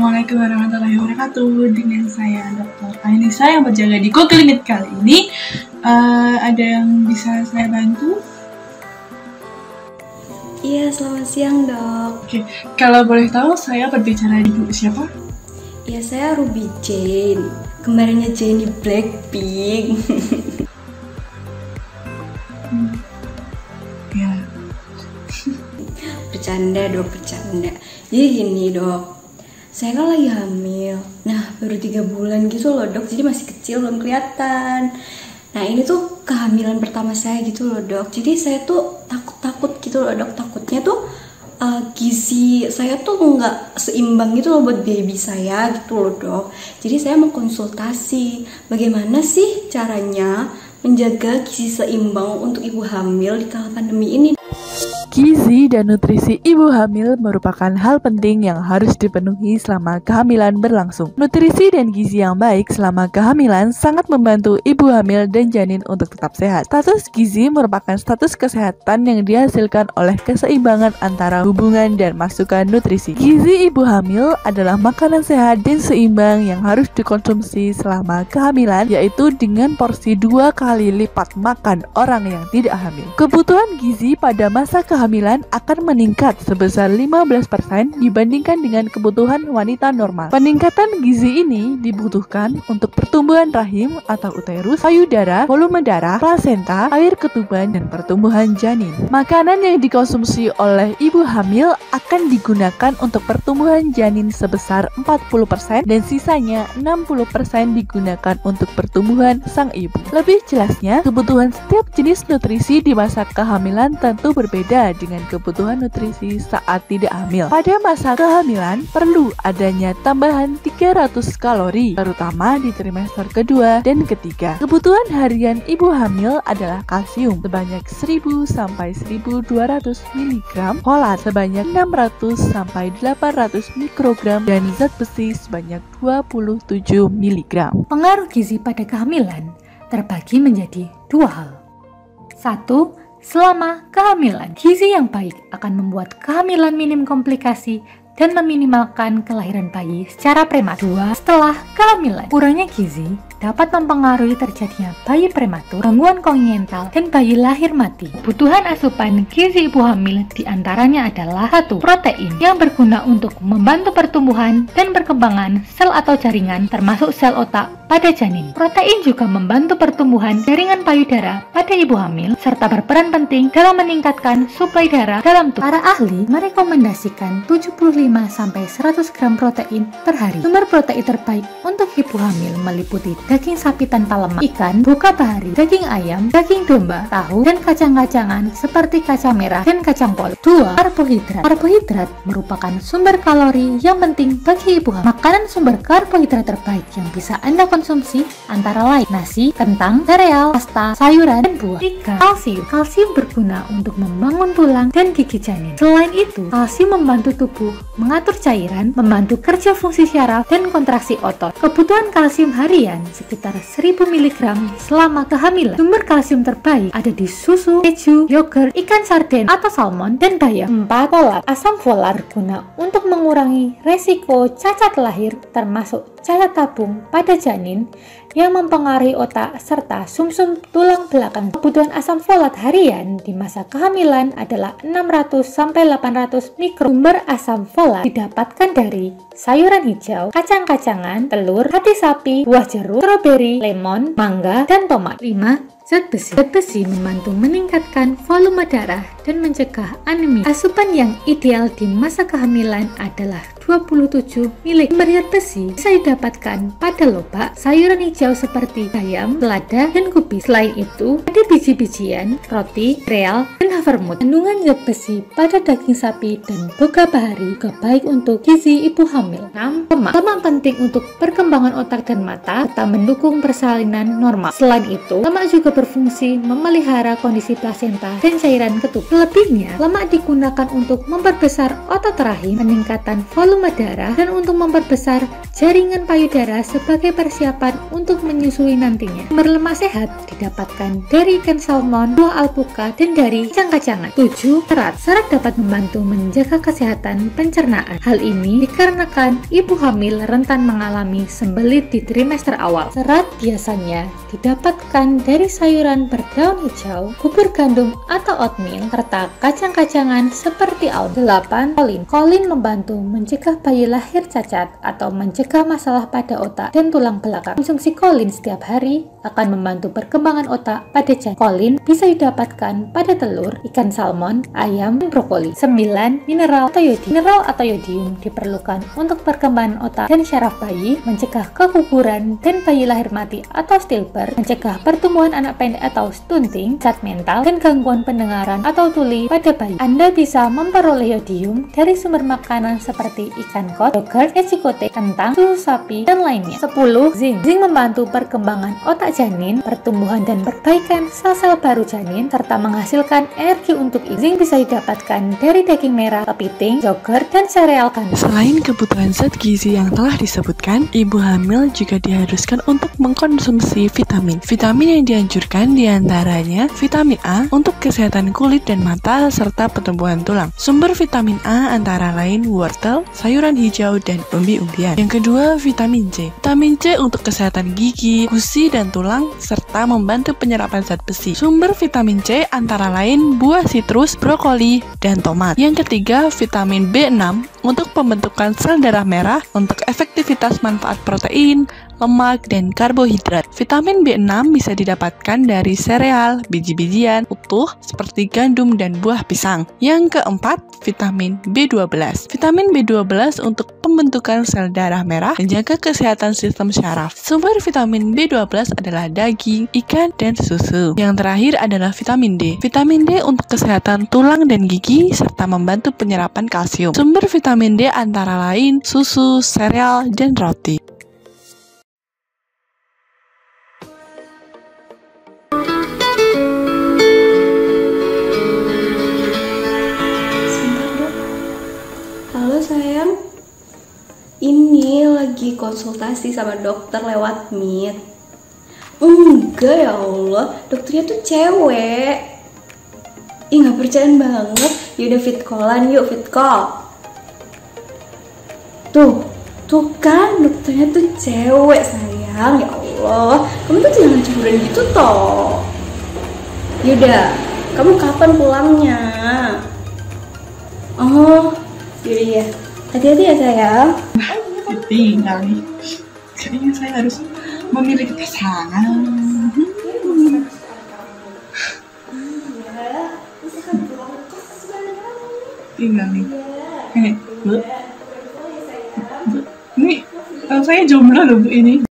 Assalamualaikum warahmatullahi wabarakatuh. Dengan saya Dr. Ainisa yang berjaga di Klinik kali ini. Ada yang bisa saya bantu? Iya, selamat siang dok. Oke, kalau boleh tahu saya berbicara ibu siapa? Iya, saya Ruby Jane, kemarinnya Jennie Blackpink. Ya. Bercanda dok, bercanda. Jadi gini dok, saya kan lagi hamil. Nah, baru 3 bulan gitu loh dok, jadi masih kecil, belum kelihatan. Nah, ini tuh kehamilan pertama saya gitu loh dok. Jadi saya tuh takut gitu loh dok. Takutnya tuh gizi saya tuh nggak seimbang gitu loh buat baby saya gitu loh dok. Jadi saya mau konsultasi bagaimana sih caranya menjaga gizi seimbang untuk ibu hamil di kala pandemi ini. Gizi dan nutrisi ibu hamil merupakan hal penting yang harus dipenuhi selama kehamilan berlangsung. Nutrisi dan gizi yang baik selama kehamilan sangat membantu ibu hamil dan janin untuk tetap sehat. Status gizi merupakan status kesehatan yang dihasilkan oleh keseimbangan antara hubungan dan masukan nutrisi. Gizi ibu hamil adalah makanan sehat dan seimbang yang harus dikonsumsi selama kehamilan, yaitu dengan porsi 2 kali lipat makan orang yang tidak hamil. Kebutuhan gizi pada masa kehamilan akan meningkat sebesar 15% dibandingkan dengan kebutuhan wanita normal. Peningkatan gizi ini dibutuhkan untuk pertumbuhan rahim atau uterus, payudara, volume darah, plasenta, air ketuban, dan pertumbuhan janin. Makanan yang dikonsumsi oleh ibu hamil akan digunakan untuk pertumbuhan janin sebesar 40% dan sisanya 60% digunakan untuk pertumbuhan sang ibu. Lebih jelasnya, kebutuhan setiap jenis nutrisi di masa kehamilan tentu berbeda dengan kebutuhan nutrisi saat tidak hamil. Pada masa kehamilan perlu adanya tambahan 300 kalori, terutama di trimester kedua dan ketiga. Kebutuhan harian ibu hamil adalah kalsium sebanyak 1000 sampai 1200 mg, folat sebanyak 600 sampai 800 mikrogram, dan zat besi sebanyak 27 mg. Pengaruh gizi pada kehamilan terbagi menjadi 2 hal. 1. Selama kehamilan, gizi yang baik akan membuat kehamilan minim komplikasi dan meminimalkan kelahiran bayi secara prematur. 2. Setelah kehamilan, kurangnya gizi dapat mempengaruhi terjadinya bayi prematur, gangguan kongenital, dan bayi lahir mati. Kebutuhan asupan gizi ibu hamil diantaranya adalah 1. Protein yang berguna untuk membantu pertumbuhan dan perkembangan sel atau jaringan termasuk sel otak pada janin. Protein juga membantu pertumbuhan jaringan payudara pada ibu hamil serta berperan penting dalam meningkatkan suplai darah dalam tubuh. Para ahli merekomendasikan 75-100 gram protein per hari. Sumber protein terbaik untuk ibu hamil meliputi daging sapi tanpa lemak, ikan, buka bahari, daging ayam, daging domba, tahu, dan kacang-kacangan seperti kacang merah dan kacang polong. 2. Karbohidrat. Karbohidrat merupakan sumber kalori yang penting bagi ibu hamil. Makanan sumber karbohidrat terbaik yang bisa Anda konsumsi antara lain nasi, kentang, sereal, pasta, sayuran, dan buah. 3. Kalsium. Kalsium berguna untuk membangun tulang dan gigi janin. Selain itu, kalsium membantu tubuh mengatur cairan, membantu kerja fungsi syaraf dan kontraksi otot. Kebutuhan kalsium harian sekitar 1000 mg selama kehamilan. Sumber kalsium terbaik ada di susu, keju, yogurt, ikan sarden atau salmon, dan bayam. 4. Folat. Asam folat berguna untuk mengurangi resiko cacat lahir termasuk cacat tabung pada janin yang mempengaruhi otak serta sumsum tulang belakang. Kebutuhan asam folat harian di masa kehamilan adalah 600-800 mikro. Sumber asam folat didapatkan dari sayuran hijau, kacang-kacangan, telur, hati sapi, buah jeruk, stroberi, lemon, mangga, dan tomat. 5. Zat besi. Zat besi membantu meningkatkan volume darah dan mencegah anemia. Asupan yang ideal di masa kehamilan adalah 27 mg. Sumber zat besi bisa didapatkan pada lobak, sayuran hijau seperti bayam, selada, dan kubis. Selain itu, ada biji-bijian, roti, real, dan havermut. Kandungan zat besi pada daging sapi dan boga bahari juga baik untuk gizi ibu hamil. 6. Lemak. Lemak penting untuk perkembangan otak dan mata serta mendukung persalinan normal. Selain itu, lemak juga berfungsi memelihara kondisi plasenta dan cairan ketubuh. Selebihnya, lemak digunakan untuk memperbesar otot rahim, peningkatan volume darah, dan untuk memperbesar jaringan payudara sebagai persiapan untuk menyusui nantinya. Sumber lemak sehat didapatkan dari ikan salmon, buah alpukat, dan dari kacang-kacangan. 7. Serat. Serat dapat membantu menjaga kesehatan pencernaan. Hal ini dikarenakan ibu hamil rentan mengalami sembelit di trimester awal. Serat biasanya didapatkan dari sayuran berdaun hijau, bubur gandum atau oatmeal, serta kacang-kacangan seperti almond. 8. Kolin. Kolin membantu mencegah bayi lahir cacat atau mencegah masalah pada otak dan tulang belakang. Konsumsi kolin setiap hari akan membantu perkembangan otak pada janin. Kolin bisa didapatkan pada telur, ikan salmon, ayam, dan brokoli. 9. Mineral atau yodium. Mineral atau yodium diperlukan untuk perkembangan otak dan syaraf bayi, mencegah keguguran dan bayi lahir mati atau stillbirth, mencegah pertumbuhan anak pendek atau stunting, cacat mental, dan gangguan pendengaran atau tuli pada bayi. Anda bisa memperoleh yodium dari sumber makanan seperti ikan koi, yogurt, ecikote, kentang, susu sapi, dan lainnya. 10. Zinc. Zinc membantu perkembangan otak janin, pertumbuhan dan perbaikan sel-sel baru janin, serta menghasilkan energi untuk ibu. Zinc bisa didapatkan dari daging merah, kepiting, yogurt, dan sereal gandum. Selain kebutuhan zat gizi yang telah disebutkan, ibu hamil juga diharuskan untuk mengkonsumsi vitamin. Vitamin yang dianjurkan diantaranya vitamin A untuk kesehatan kulit dan mata serta pertumbuhan tulang. Sumber vitamin A antara lain wortel, sayuran hijau, dan umbi-umbian. Yang kedua, vitamin C. Vitamin C untuk kesehatan gigi, gusi, dan tulang serta membantu penyerapan zat besi. Sumber vitamin C antara lain buah sitrus, brokoli, dan tomat. Yang ketiga, vitamin B6 untuk pembentukan sel darah merah, untuk efektivitas manfaat protein, lemak, dan karbohidrat. Vitamin B6 bisa didapatkan dari sereal, biji-bijian utuh seperti gandum dan buah pisang. Yang keempat, vitamin B12. Vitamin B12 untuk pembentukan sel darah merah, menjaga kesehatan sistem syaraf. Sumber vitamin B12 adalah daging, ikan, dan susu. Yang terakhir adalah vitamin D. Vitamin D untuk kesehatan tulang dan gigi, serta membantu penyerapan kalsium. Sumber vitamin D antara lain susu, sereal, dan roti. Halo sayang, ini lagi konsultasi sama dokter lewat Meet. Enggak ya Allah, dokternya tuh cewek. Ih, gak percayaan banget. Yaudah fit callan yuk, fit call. Tuh kan dokternya tuh cewek sayang. Ya Allah, kamu tuh jangan cemburuan gitu toh. Yaudah, kamu kapan pulangnya? Oh, yaudah ya. Hati-hati ya sayang. Tinggal nih. Kayaknya saya harus memiliki pasangan. Tinggal nih. Bu. Ini saya jomblo loh Bu ini.